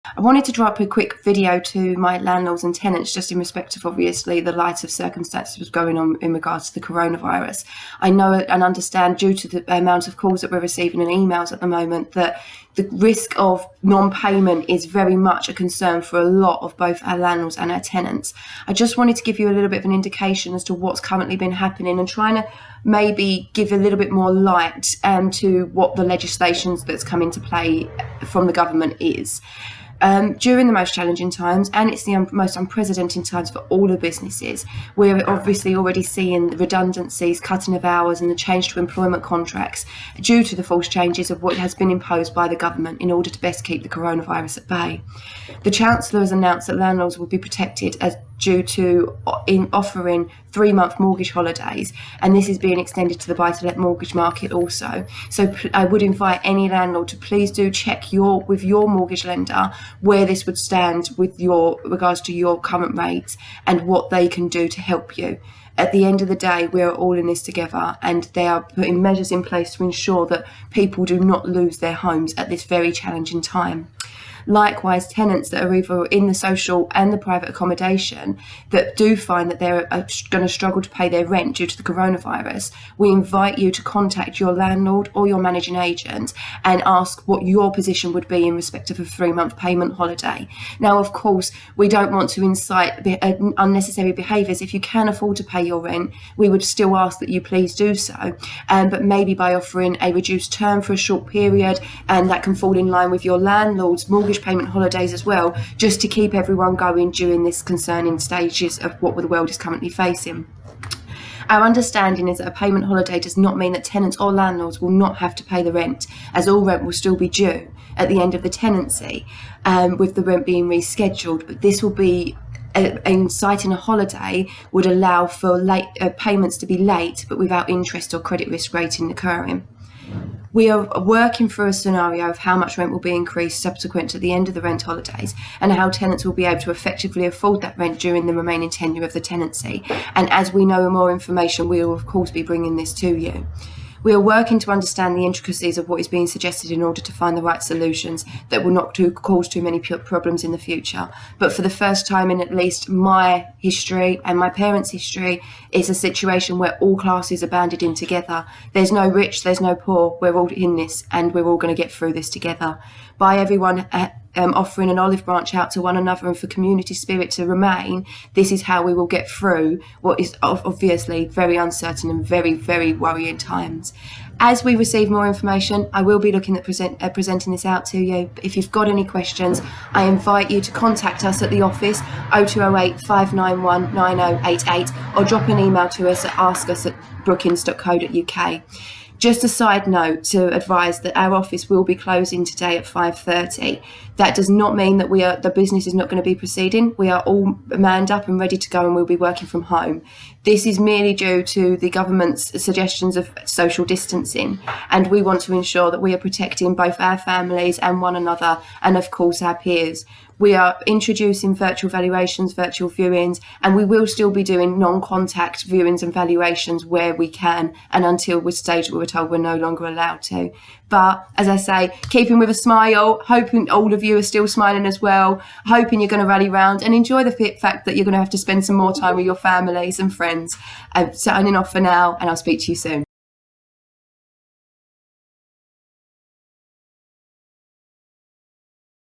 I wanted to drop a quick video to my landlords and tenants just in respect of obviously the light of circumstances was going on in regards to the coronavirus. I know and understand due to the amount of calls that we're receiving and emails at the moment that the risk of non-payment is very much a concern for a lot of both our landlords and our tenants. I just wanted to give you a little bit of an indication as to what's currently been happening and trying to maybe give a little bit more light to what the legislation that's come into play from the government is. During the most challenging times, and it's the most unprecedented times for all the businesses, we're obviously already seeing the redundancies, cutting of hours and the change to employment contracts due to the false changes of what has been imposed by the government in order to best keep the coronavirus at bay. The Chancellor has announced that landlords will be protected as due to in offering 3-month mortgage holidays, and this is being extended to the buy-to-let mortgage market also. So I would invite any landlord to please do check with your mortgage lender where this would stand with regards to your current rates and what they can do to help you. At the end of the day, we are all in this together, and they are putting measures in place to ensure that people do not lose their homes at this very challenging time. Likewise, tenants that are either in the social and the private accommodation that do find that they're going to struggle to pay their rent due to the coronavirus, we invite you to contact your landlord or your managing agent and ask what your position would be in respect of a 3-month payment holiday. Now, of course, we don't want to incite unnecessary behaviours. If you can afford to pay your rent, we would still ask that you please do so, but maybe by offering a reduced term for a short period, and that can fall in line with your landlord's mortgage payment holidays as well, just to keep everyone going during this concerning stages of what the world is currently facing. Our understanding is that a payment holiday does not mean that tenants or landlords will not have to pay the rent, as all rent will still be due at the end of the tenancy, with the rent being rescheduled. But this will be inciting a holiday would allow for late payments to be late, but without interest or credit risk rating occurring. We are working through a scenario of how much rent will be increased subsequent to the end of the rent holidays and how tenants will be able to effectively afford that rent during the remaining tenure of the tenancy. And as we know more information, we will of course be bringing this to you. We are working to understand the intricacies of what is being suggested in order to find the right solutions that will not cause too many problems in the future. But for the first time in at least my history and my parents' history, it's a situation where all classes are banded in together. There's no rich, there's no poor. We're all in this, and we're all going to get through this together. By everyone offering an olive branch out to one another and for community spirit to remain, this is how we will get through what is obviously very uncertain and very, very worrying times. As we receive more information, I will be looking at presenting this out to you. But if you've got any questions, I invite you to contact us at the office 0208 591 9088 or drop an email to us at askus@brookings.co.uk. Just a side note to advise that our office will be closing today at 5:30. That does not mean that the business is not going to be proceeding. We are all manned up and ready to go, and we'll be working from home. This is merely due to the government's suggestions of social distancing, and we want to ensure that we are protecting both our families and one another, and of course our peers. We are introducing virtual valuations, virtual viewings, and we will still be doing non-contact viewings and valuations where we can, and until we're staged we're told we're no longer allowed to. But as I say, keeping with a smile, hoping all of you are still smiling as well, hoping you're going to rally round and enjoy the fact that you're going to have to spend some more time with your families and friends. Signing off for now, and I'll speak to you soon.